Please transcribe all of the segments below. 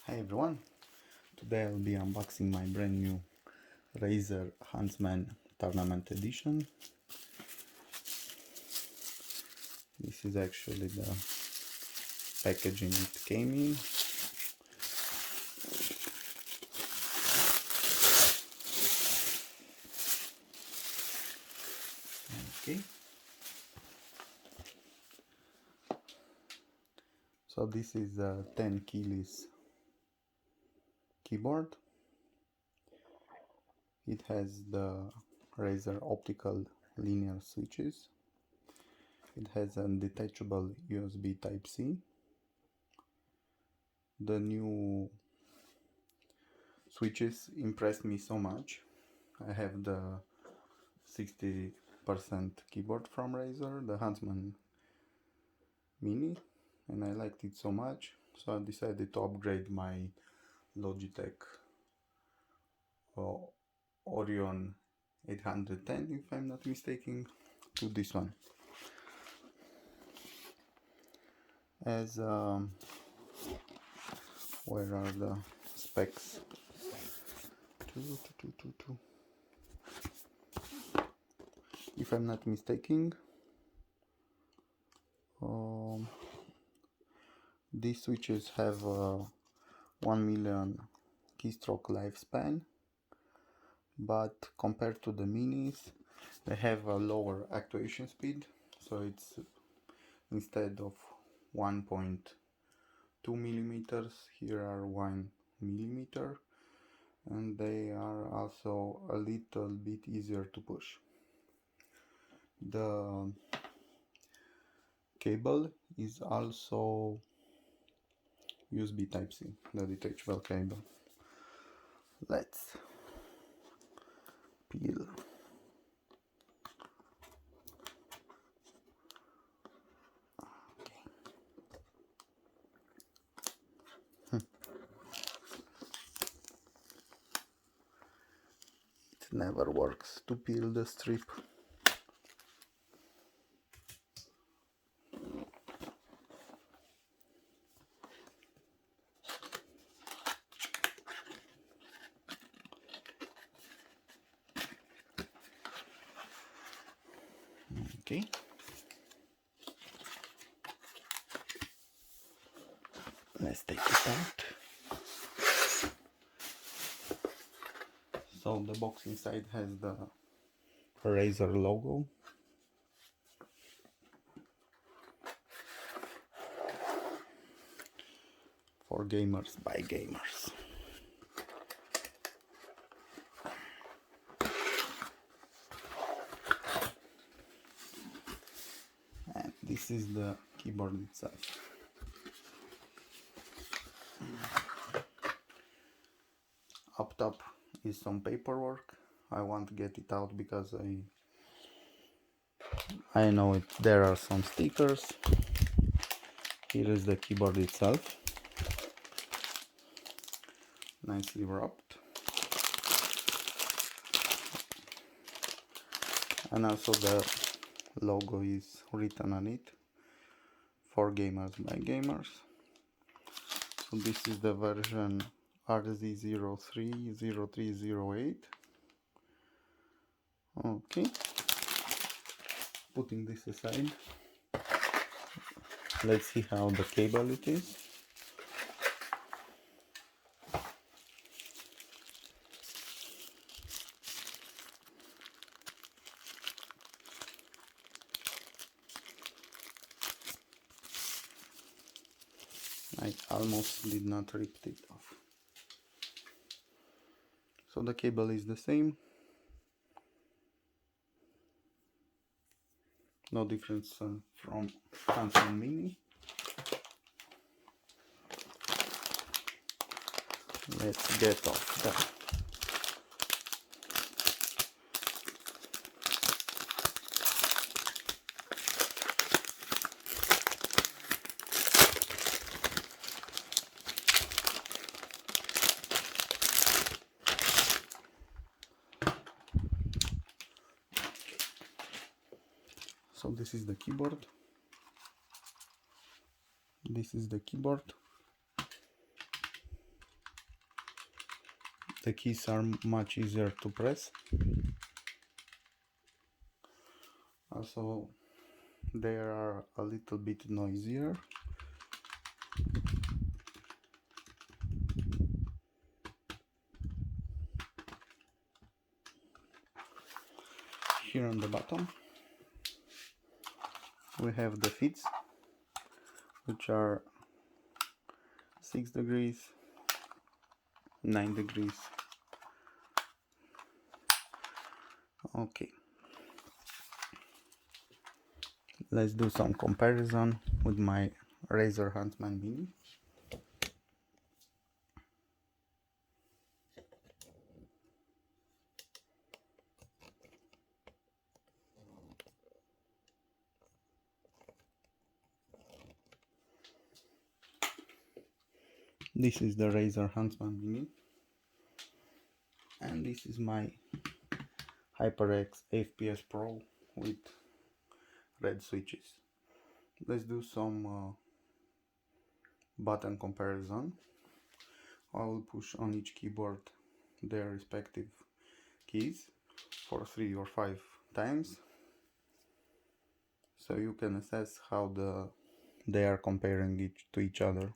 Hi everyone, today I'll be unboxing my brand new Razer Huntsman Tournament Edition. This is actually the packaging it came in. Okay. So this is a 10 keyless keyboard. It has the Razer optical linear switches. It has a detachable USB Type-C. The new switches impressed me so much. I have the 60% keyboard from Razer, the Huntsman Mini, and I liked it so much, so I decided to upgrade my Logitech Orion 810, if I'm not mistaken, to this one. As where are the specs? If I'm not mistaken, these switches have 1 million keystroke lifespan, but compared to the minis, they have a lower actuation speed, so it's instead of 1.2 millimeters, here are 1 millimeter, and they are also a little bit easier to push. The cable is also USB Type-C, the detachable cable. Let's peel. It never works to peel the strip. Okay. Let's take it out. So the box inside has the Razer logo. For gamers by gamers. And this is the keyboard itself. Up top is some paperwork. I won't get it out because I know it. There are some stickers. Here is the keyboard itself, nicely wrapped, and also the logo is written on it, for gamers by gamers. So this is the version RZ030308. Okay, putting this aside, let's see how the cable it is. I almost did not rip it off. So the cable is the same. No difference from Huntsman Mini. Let's get off that. So this is the keyboard. This is the keyboard. The keys are much easier to press. Also, they are a little bit noisier. Here on the bottom we have the fits, which are 6 degrees, 9 degrees. Okay, let's do some comparison with my Razer Huntsman Mini. This is the Razer Huntsman Mini, and this is my HyperX FPS PRO with red switches. Let's do some button comparison. I will push on each keyboard their respective keys for 3 or 5 times, so you can assess how they are comparing to each other.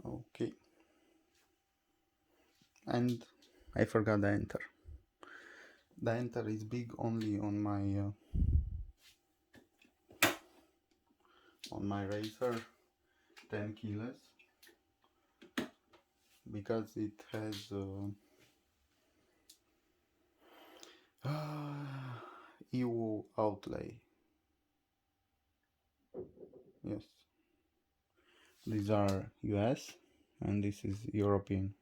Okay, and I forgot the enter. The enter is big only on my Razer 10 keyless, because it has EU outlay. Yes, these are US and this is European.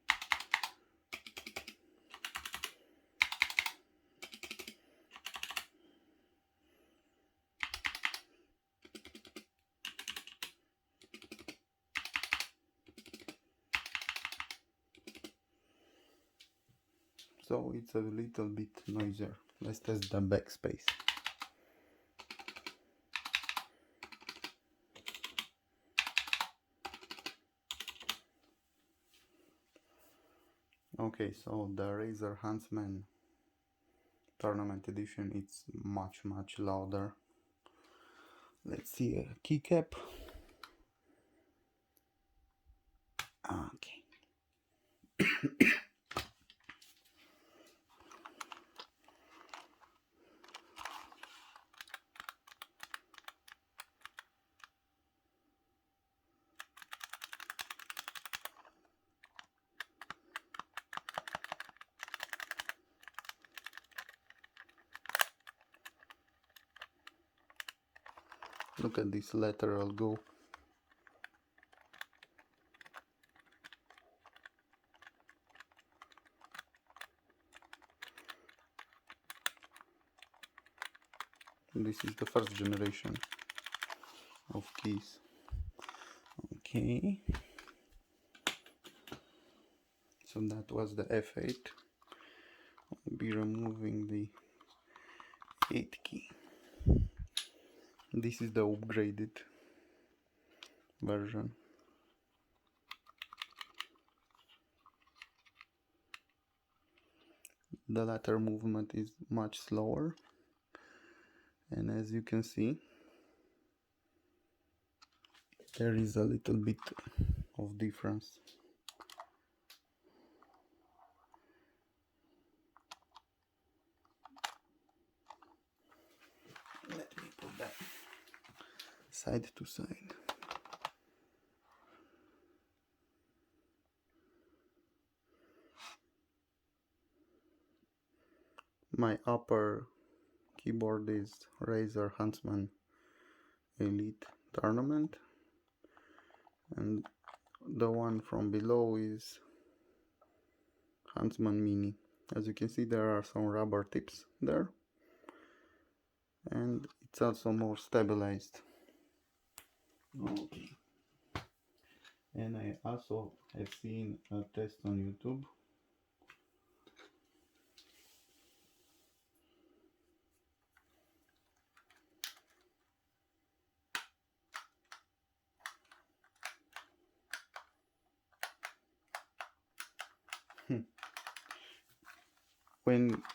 So it's a little bit noisier. Let's test the backspace. Okay, so the Razer Huntsman Tournament Edition, it's much louder. Let's see a keycap. Okay. Look at this lateral go. This is the first generation of keys. Okay, so that was the F8. I'll be removing the 8 key. This is the upgraded version. the latter movement is much slower, and as you can see, there is a little bit of difference. Let me put that side to side. My upper keyboard is Razer Huntsman Elite Tournament, and the one from below is Huntsman Mini. As you can see, there are some rubber tips there, and it's also more stabilized. Okay. And I also have seen a test on YouTube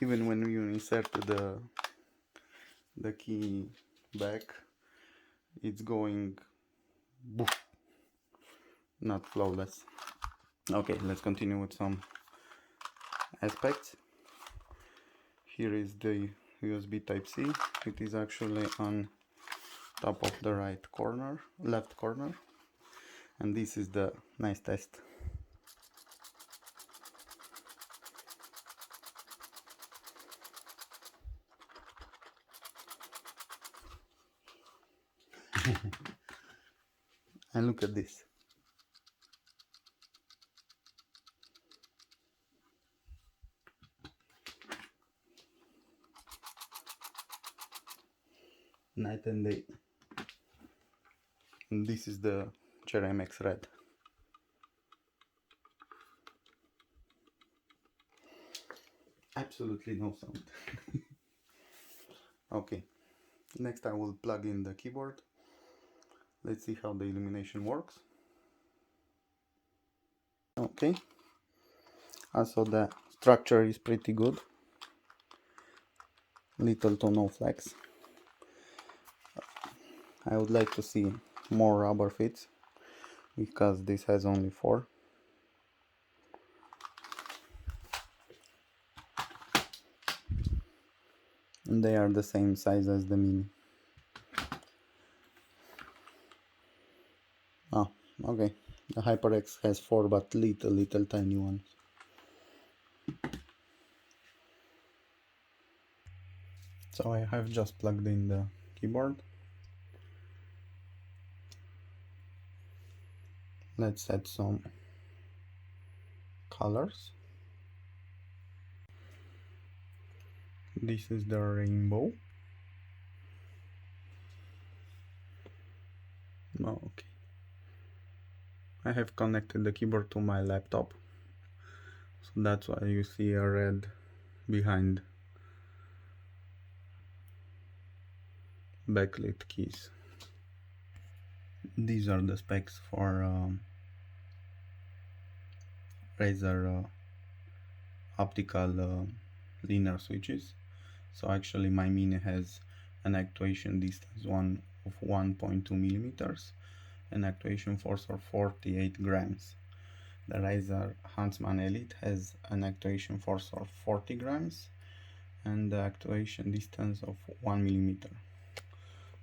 even when you insert the key back, it's going boof, not flawless. Okay, let's continue with some aspects. Here is the USB Type-C. It is actually on top of the left corner, and this is the nice test. And look at this. Night and day. And this is the HyperX Red. Absolutely no sound. Okay, next I will plug in the keyboard. Let's see how the illumination works. Okay, also the structure is pretty good, little to no flex. I would like to see more rubber fits, because this has only 4. And they are the same size as the Mini. Oh, okay. The HyperX has 4, but little tiny ones. So I have just plugged in the keyboard. Let's add some colors. This is the rainbow. Oh, okay. I have connected the keyboard to my laptop, so that's why you see a red behind backlit keys. These are the specs for Razer optical linear switches. So actually my Mini has an actuation distance of 1.2 millimeters and actuation force of 48 grams. The Razer Huntsman Elite has an actuation force of 40 grams and the actuation distance of 1 millimeter.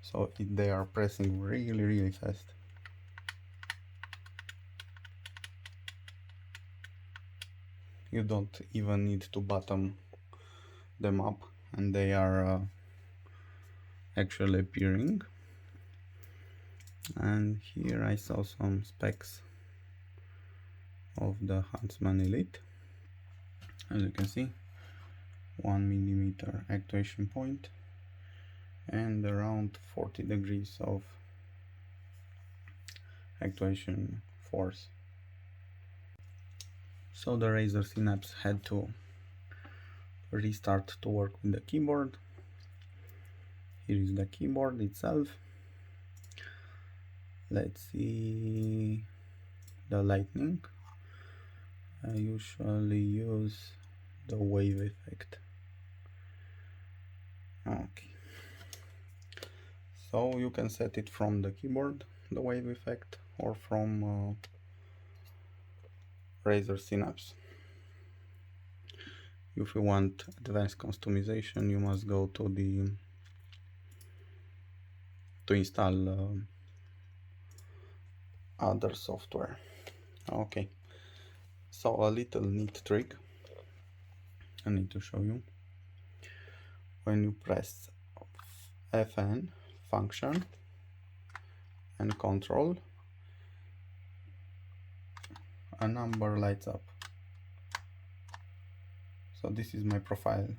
So they are pressing really fast. You don't even need to bottom them up, and they are actually appearing. And here I saw some specs of the Huntsman Elite. As you can see, 1 millimeter actuation point and around 40 degrees of actuation force. So the Razer Synapse had to restart to work with the keyboard. Here is the keyboard itself. Let's see the lightning. I usually use the wave effect. Okay, so you can set it from the keyboard, the wave effect, or from Razer Synapse. If you want advanced customization, you must go to install other software. Okay, so a little neat trick I need to show you. When you press FN, function, and control, a number lights up. So this is my profile.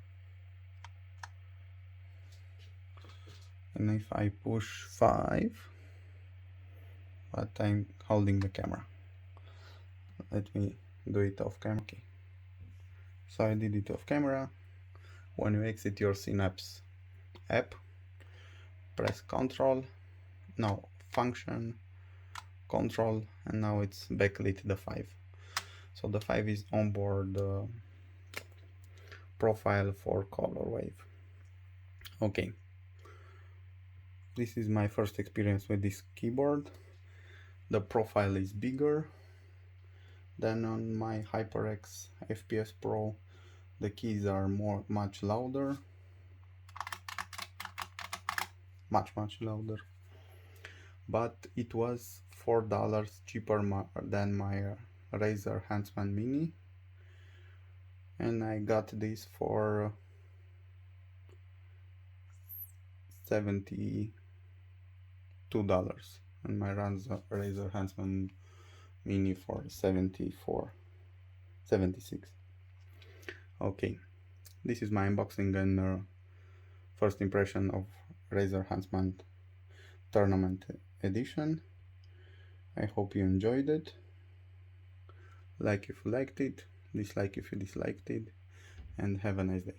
And if I push 5, but I'm holding the camera. Let me do it off camera. Okay. So I did it off camera. When you exit your Synapse app, press Control, no, Function, Control, and now it's backlit the 5. So the 5 is onboard profile for color wave. Okay. This is my first experience with this keyboard. The profile is bigger than on my HyperX FPS PRO. The keys are much louder, much louder. But it was $4 cheaper than my Razer Huntsman Mini, and I got this for $72, and my Razer Huntsman Mini for 76. Okay, this is my unboxing and first impression of Razer Huntsman Tournament Edition. I hope you enjoyed it. Like if you liked it, dislike if you disliked it, and have a nice day.